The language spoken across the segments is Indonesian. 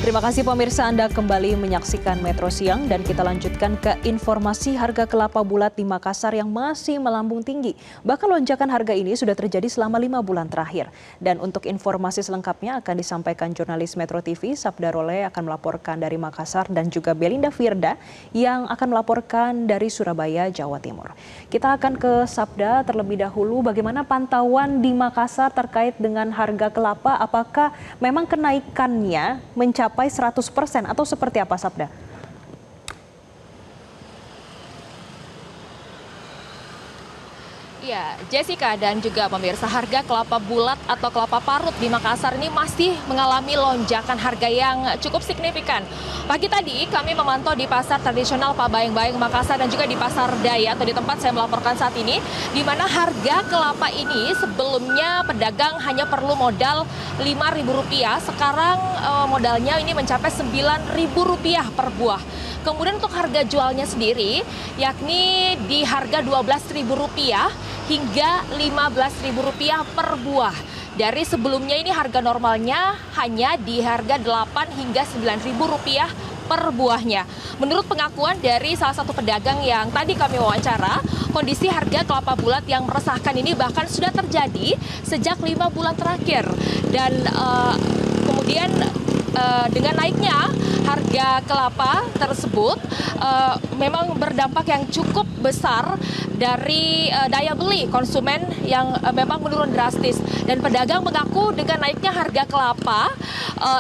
Terima kasih pemirsa, Anda kembali menyaksikan Metro Siang dan kita lanjutkan ke informasi harga kelapa bulat di Makassar yang masih melambung tinggi. Bahkan lonjakan harga ini sudah terjadi selama 5 bulan terakhir. Dan untuk informasi selengkapnya akan disampaikan jurnalis Metro TV, Sabda Role akan melaporkan dari Makassar dan juga Belinda Firda yang akan melaporkan dari Surabaya, Jawa Timur. Kita akan ke Sabda terlebih dahulu. Bagaimana pantauan di Makassar terkait dengan harga kelapa? Apakah memang kenaikannya mencapai 100% atau seperti apa, Sabda? Ya, Jessica dan juga pemirsa, harga kelapa bulat atau kelapa parut di Makassar ini masih mengalami lonjakan harga yang cukup signifikan. Pagi tadi kami memantau di pasar tradisional Pak Bayeng-Bayeng Makassar dan juga di pasar Daya atau di tempat saya melaporkan saat ini, di mana harga kelapa ini sebelumnya pedagang hanya perlu modal Rp5.000, sekarang modalnya ini mencapai Rp9.000 per buah. Kemudian untuk harga jualnya sendiri, yakni di harga Rp12.000 hingga Rp15.000 per buah. Dari sebelumnya ini harga normalnya hanya di harga Rp8 hingga Rp9.000 per buahnya. Menurut pengakuan dari salah satu pedagang yang tadi kami wawancara, kondisi harga kelapa bulat yang meresahkan ini bahkan sudah terjadi sejak 5 bulan terakhir. Dan kemudian dengan naiknya harga kelapa tersebut memang berdampak yang cukup besar dari daya beli konsumen yang memang menurun drastis. Dan pedagang mengaku dengan naiknya harga kelapa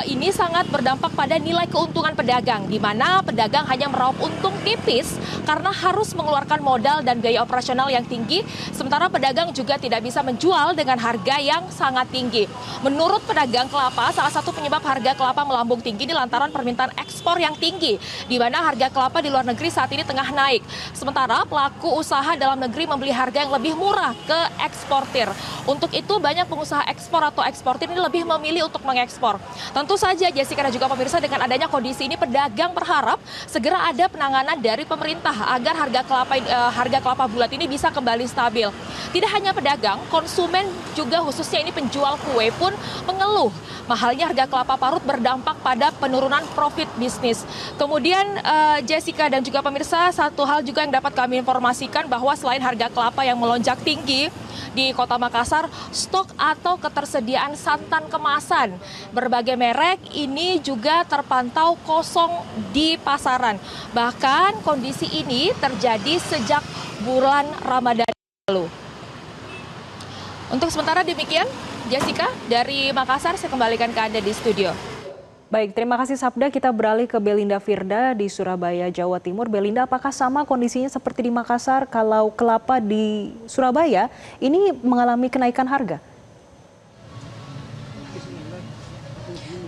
ini sangat berdampak pada nilai keuntungan pedagang, di mana pedagang hanya meraup untung tipis karena harus mengeluarkan modal dan biaya operasional yang tinggi, sementara pedagang juga tidak bisa menjual dengan harga yang sangat tinggi. Menurut pedagang kelapa, salah satu penyebab harga kelapa melambung tinggi ini lantaran permintaan ekspor yang tinggi, di mana harga kelapa di luar negeri saat ini tengah naik. Sementara pelaku usaha dalam negeri membeli harga yang lebih murah ke eksportir. Untuk itu banyak pengusaha ekspor atau eksportir ini lebih memilih untuk mengekspor. Tentu saja Jessica dan juga pemirsa, dengan adanya kondisi ini pedagang berharap segera ada penanganan dari pemerintah agar harga kelapa bulat ini bisa kembali stabil. Tidak hanya pedagang, konsumen juga khususnya ini penjual kue pun mengeluh mahalnya harga kelapa parut berdampak pada penurunan profit bisnis. Kemudian Jessica dan juga pemirsa, satu hal juga yang dapat kami informasikan bahwa selain harga kelapa yang melonjak tinggi di Kota Makassar, stok atau ketersediaan santan kemasan berbagai merek ini juga terpantau kosong di pasaran. Bahkan kondisi ini terjadi sejak bulan Ramadan lalu. Untuk sementara demikian, Jessica, dari Makassar saya kembalikan ke Anda di studio. Baik, terima kasih Sabda. Kita beralih ke Belinda Firda di Surabaya, Jawa Timur. Belinda, apakah sama kondisinya seperti di Makassar kalau kelapa di Surabaya ini mengalami kenaikan harga?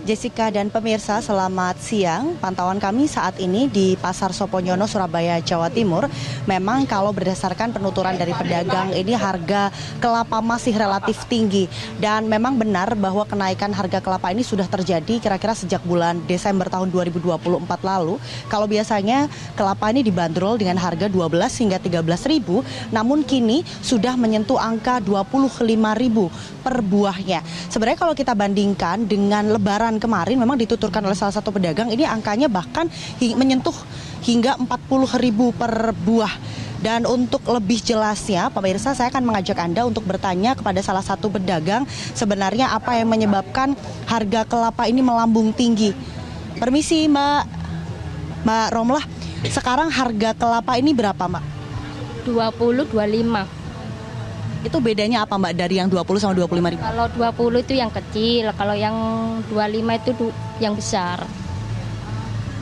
Jessica dan pemirsa, selamat siang. Pantauan kami saat ini di Pasar Soponyono, Surabaya, Jawa Timur. Memang kalau berdasarkan penuturan dari pedagang, ini harga kelapa masih relatif tinggi. Dan memang benar bahwa kenaikan harga kelapa ini sudah terjadi kira-kira sejak bulan Desember tahun 2024 lalu. Kalau biasanya kelapa ini dibanderol dengan harga 12 hingga 13 ribu, namun kini sudah menyentuh angka 25 ribu per buahnya. Sebenarnya kalau kita bandingkan dengan Lebaran kemarin, memang dituturkan oleh salah satu pedagang, ini angkanya bahkan menyentuh hingga 40 ribu per buah. Dan untuk lebih jelasnya, pemirsa, saya akan mengajak Anda untuk bertanya kepada salah satu pedagang sebenarnya apa yang menyebabkan harga kelapa ini melambung tinggi. Permisi Mbak Romlah, sekarang harga kelapa ini berapa Mbak? 20-25. Itu bedanya apa Mbak dari yang 20 sama 25 ribu? Kalau 20 itu yang kecil, kalau yang 25 itu yang besar.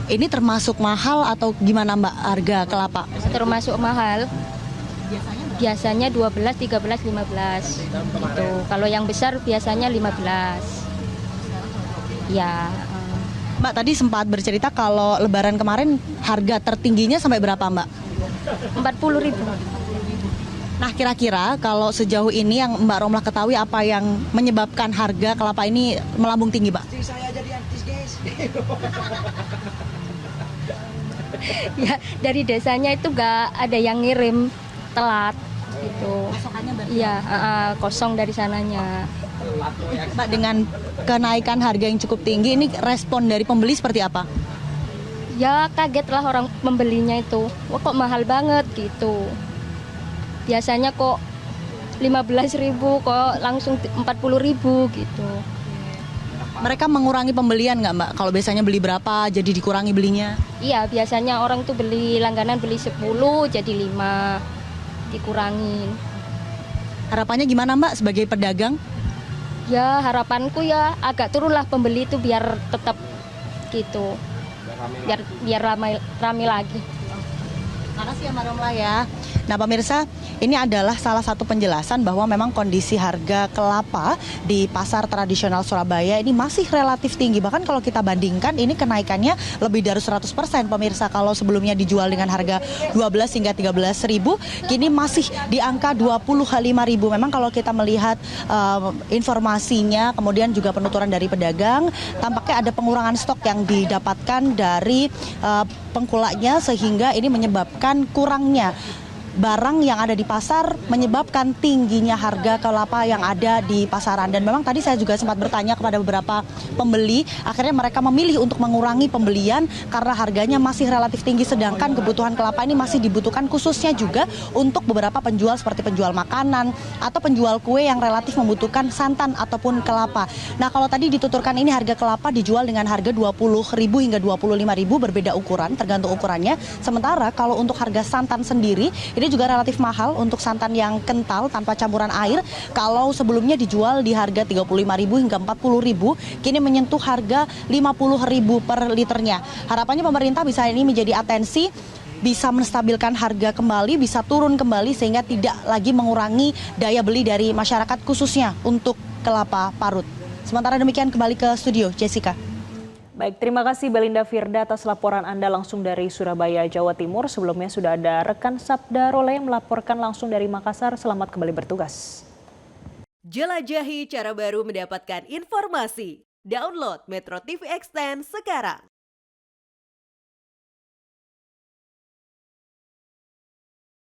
Ini termasuk mahal atau gimana Mbak harga kelapa? Termasuk mahal. Biasanya 12, 13, 15 gitu. Kalau yang besar biasanya 15. Ya. Mbak tadi sempat bercerita kalau Lebaran kemarin harga tertingginya sampai berapa Mbak? 40.000. Nah kira-kira kalau sejauh ini yang Mbak Romlah ketahui apa yang menyebabkan harga kelapa ini melambung tinggi Mbak? Saya jadi artis guys. Ya dari desanya itu nggak ada yang ngirim, telat gitu. Pasokannya berarti? Iya, kosong dari sananya. Mbak, dengan kenaikan harga yang cukup tinggi, ini respon dari pembeli seperti apa? Ya kaget lah orang membelinya itu. Wah kok mahal banget gitu. Biasanya kok 15.000 kok langsung 40.000 gitu. Mereka mengurangi pembelian nggak, Mbak? Kalau biasanya beli berapa, jadi dikurangi belinya? Iya, biasanya orang tuh beli langganan beli 10 jadi 5 dikurangin. Harapannya gimana, Mbak, sebagai pedagang? Ya harapanku ya agak turunlah pembeli itu biar tetap gitu. Biar ramai lagi. Makasih ya Mbak Romla ya. Nah pemirsa, ini adalah salah satu penjelasan bahwa memang kondisi harga kelapa di pasar tradisional Surabaya ini masih relatif tinggi. Bahkan kalau kita bandingkan ini kenaikannya lebih dari 100% pemirsa. Kalau sebelumnya dijual dengan harga 12 hingga 13 ribu, kini masih di angka 25 ribu. Memang kalau kita melihat informasinya, kemudian juga penuturan dari pedagang, tampaknya ada pengurangan stok yang didapatkan dari pengkulaknya sehingga ini menyebabkan kurangnya barang yang ada di pasar, menyebabkan tingginya harga kelapa yang ada di pasaran. Dan memang tadi saya juga sempat bertanya kepada beberapa pembeli, akhirnya mereka memilih untuk mengurangi pembelian karena harganya masih relatif tinggi, sedangkan kebutuhan kelapa ini masih dibutuhkan khususnya juga untuk beberapa penjual seperti penjual makanan atau penjual kue yang relatif membutuhkan santan ataupun kelapa. Nah kalau tadi dituturkan ini harga kelapa dijual dengan harga 20.000 hingga 25.000, berbeda ukuran tergantung ukurannya. Sementara kalau untuk harga santan sendiri ini juga relatif mahal untuk santan yang kental tanpa campuran air. Kalau sebelumnya dijual di harga 35.000 hingga 40.000, kini menyentuh harga 50.000 per liternya. Harapannya pemerintah bisa ini menjadi atensi, bisa menstabilkan harga kembali, bisa turun kembali sehingga tidak lagi mengurangi daya beli dari masyarakat khususnya untuk kelapa parut. Sementara demikian kembali ke studio, Jessica. Baik, terima kasih Belinda Firda atas laporan Anda langsung dari Surabaya, Jawa Timur. Sebelumnya sudah ada rekan Sabda Role yang melaporkan langsung dari Makassar. Selamat kembali bertugas. Jelajahi cara baru mendapatkan informasi. Download Metro TV Extend sekarang.